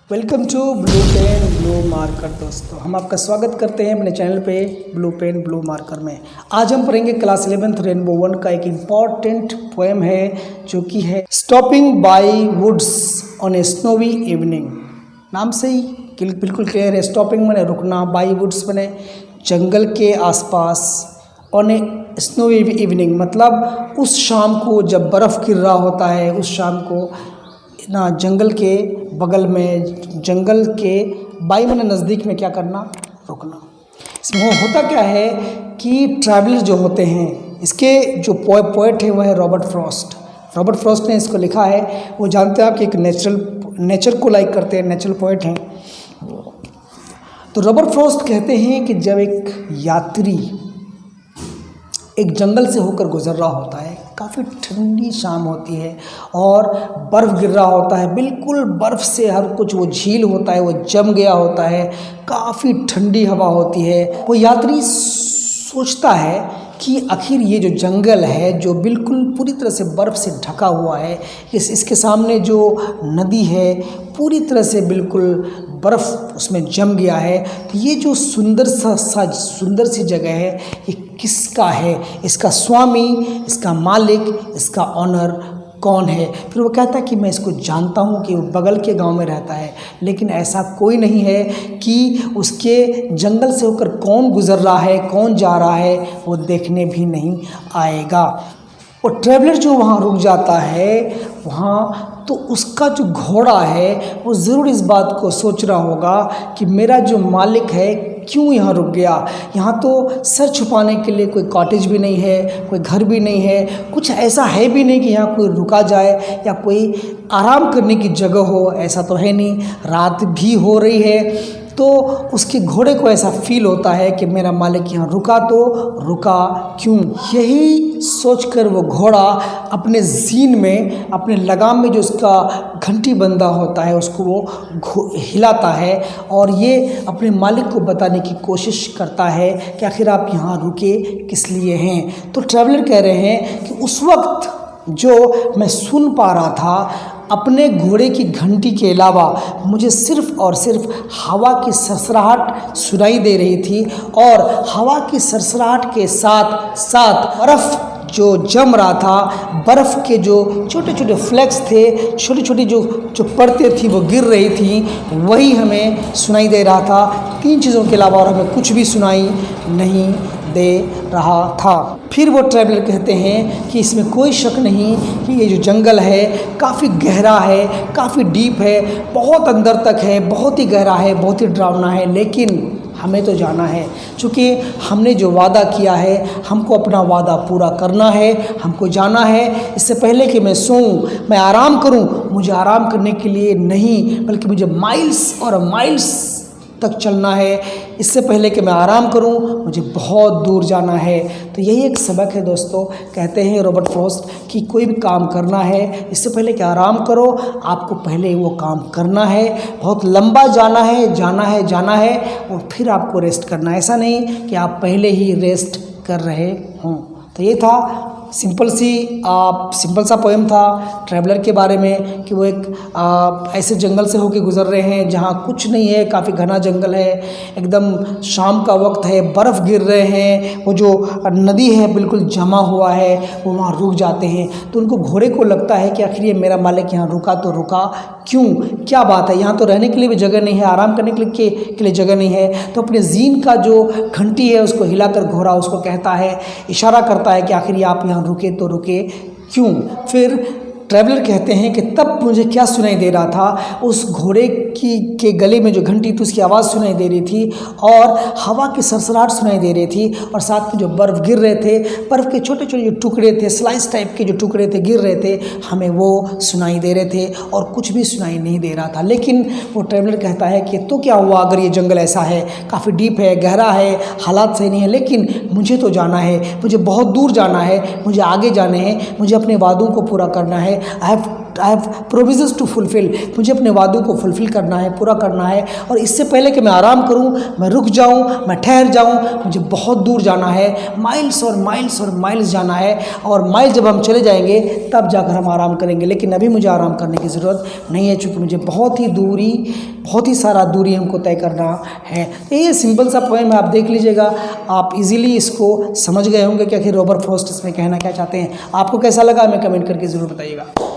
Welcome to blue pen blue marker. दोस्तों, हम आपका स्वागत करते हैं अपने चैनल पे ब्लू पेन ब्लू मार्कर में। आज हम पढ़ेंगे क्लास 11th रेनबो 1 का एक इम्पॉर्टेंट पोएम है जो कि है stopping by woods on a snowy evening. नाम से ही बिल्कुल क्लियर है। स्टॉपिंग माने रुकना, बाई वुड्स माने जंगल के आसपास, ऑन ए स्नोवी इवनिंग मतलब उस शाम को जब बर्फ़ गिर रहा होता है, उस शाम को ना जंगल के बगल में, जंगल के बाई माने नज़दीक में क्या करना, रुकना। इसमें होता क्या है कि ट्रैवलर जो होते हैं, इसके जो पोएट है वह है रॉबर्ट फ्रॉस्ट। रॉबर्ट फ्रॉस्ट ने इसको लिखा है। वो जानते हैं आप कि एक नेचर को लाइक करते हैं, नेचुरल पोएट हैं। तो रॉबर्ट फ्रॉस्ट कहते हैं कि जब एक यात्री एक जंगल से होकर गुजर रहा होता है, काफ़ी ठंडी शाम होती है और बर्फ़ गिर रहा होता है, बिल्कुल बर्फ़ से हर कुछ, वो झील होता है वो जम गया होता है, काफ़ी ठंडी हवा होती है। वो यात्री सोचता है कि आखिर ये जो जंगल है जो बिल्कुल पूरी तरह से बर्फ़ से ढका हुआ है, इसके सामने जो नदी है पूरी तरह से बिल्कुल बर्फ़ उसमें जम गया है, तो ये जो सुंदर सी जगह है ये किसका है, इसका स्वामी, इसका मालिक, इसका ऑनर कौन है। फिर वो कहता है कि मैं इसको जानता हूँ कि वो बगल के गांव में रहता है, लेकिन ऐसा कोई नहीं है कि उसके जंगल से होकर कौन गुज़र रहा है, कौन जा रहा है, वो देखने भी नहीं आएगा। वो ट्रैवलर जो वहाँ रुक जाता है वहाँ, तो उसका जो घोड़ा है वो ज़रूर इस बात को सोच रहा होगा कि मेरा जो मालिक है क्यों यहाँ रुक गया। यहाँ तो सर छुपाने के लिए कोई कॉटेज भी नहीं है, कोई घर भी नहीं है, कुछ ऐसा है भी नहीं कि यहाँ कोई रुका जाए या कोई आराम करने की जगह हो, ऐसा तो है नहीं। रात भी हो रही है, तो उसके घोड़े को ऐसा फील होता है कि मेरा मालिक यहाँ रुका तो रुका क्यों। यही सोचकर वो घोड़ा अपने जीन में, अपने लगाम में जो उसका घंटी बंधा होता है उसको वो हिलाता है और ये अपने मालिक को बताने की कोशिश करता है कि आखिर आप यहाँ रुके किस लिए हैं। तो ट्रैवलर कह रहे हैं कि उस वक्त जो मैं सुन पा रहा था अपने घोड़े की घंटी के अलावा मुझे सिर्फ़ और सिर्फ हवा की सरसराहट सुनाई दे रही थी, और हवा की सरसराहट के साथ साथ बर्फ़ जो जम रहा था, बर्फ़ के जो छोटे छोटे फ्लेक्स थे, छोटी छोटी जो परतें थी वो गिर रही थी, वही हमें सुनाई दे रहा था। तीन चीज़ों के अलावा और हमें कुछ भी सुनाई नहीं दे रहा था। फिर वो ट्रैवलर कहते हैं कि इसमें कोई शक नहीं कि ये जो जंगल है काफ़ी गहरा है, काफ़ी डीप है, बहुत अंदर तक है, बहुत ही गहरा है, बहुत ही डरावना है, लेकिन हमें तो जाना है। चूँकि हमने जो वादा किया है हमको अपना वादा पूरा करना है, हमको जाना है। इससे पहले कि मैं सोऊं, मैं आराम करूं, मुझे आराम करने के लिए नहीं बल्कि मुझे माइल्स और माइल्स तक चलना है। इससे पहले कि मैं आराम करूं, मुझे बहुत दूर जाना है। तो यही एक सबक है दोस्तों। कहते हैं रॉबर्ट फ्रॉस्ट कि कोई भी काम करना है, इससे पहले कि आराम करो, आपको पहले वो काम करना है। बहुत लंबा जाना है, जाना है और फिर आपको रेस्ट करना है। ऐसा नहीं कि आप पहले ही रेस्ट कर रहे हों। तो ये था सिंपल सा पोएम था ट्रैवलर के बारे में कि वो एक ऐसे जंगल से होके गुज़र रहे हैं जहाँ कुछ नहीं है, काफ़ी घना जंगल है, एकदम शाम का वक्त है, बर्फ़ गिर रहे हैं, वो जो नदी है बिल्कुल जमा हुआ है, वो वहाँ रुक जाते हैं। तो उनको घोड़े को लगता है कि आखिर ये मेरा मालिक यहाँ रुका तो रुका क्यों, क्या बात है, यहाँ तो रहने के लिए भी जगह नहीं है, आराम करने के लिए जगह नहीं है। तो अपने जीन का जो घंटी है उसको हिलाकर घोड़ा उसको कहता है, इशारा करता है कि आखिर ये आप यहाँ रुके तो रुके क्यों। फिर ट्रैवलर कहते हैं कि तब मुझे क्या सुनाई दे रहा था, उस घोड़े के गले में जो घंटी थी उसकी आवाज़ सुनाई दे रही थी और हवा की सरसराहट सुनाई दे रही थी, और साथ में जो बर्फ़ गिर रहे थे, बर्फ़ के छोटे छोटे जो टुकड़े थे, स्लाइस टाइप के जो टुकड़े थे गिर रहे थे, हमें वो सुनाई दे रहे थे और कुछ भी सुनाई नहीं दे रहा था। लेकिन वो ट्रैवलर कहता है कि तो क्या हुआ अगर ये जंगल ऐसा है, काफ़ी डीप है, गहरा है, हालात सही नहीं है, लेकिन मुझे तो जाना है, मुझे बहुत दूर जाना है, मुझे आगे जाने हैं, मुझे अपने वादों को पूरा करना है। I have provisions to fulfil, मुझे अपने वादों को फुलफिल करना है, पूरा करना है। और इससे पहले कि मैं आराम करूं, मैं रुक जाऊं, मैं ठहर जाऊं, मुझे बहुत दूर जाना है, माइल्स और माइल्स और माइल्स जाना है। और माइल जब हम चले जाएंगे तब जाकर हम आराम करेंगे, लेकिन अभी मुझे आराम करने की ज़रूरत नहीं है, चूँकि मुझे बहुत ही सारा दूरी हमको तय करना है। ये सिंपल सा पोएम है, आप देख लीजिएगा, आप इजीली इसको समझ गए होंगे कि आखिर रॉबर्ट फ्रॉस्ट इसमें कहना क्या चाहते हैं। आपको कैसा लगा हमें कमेंट करके ज़रूर बताइएगा।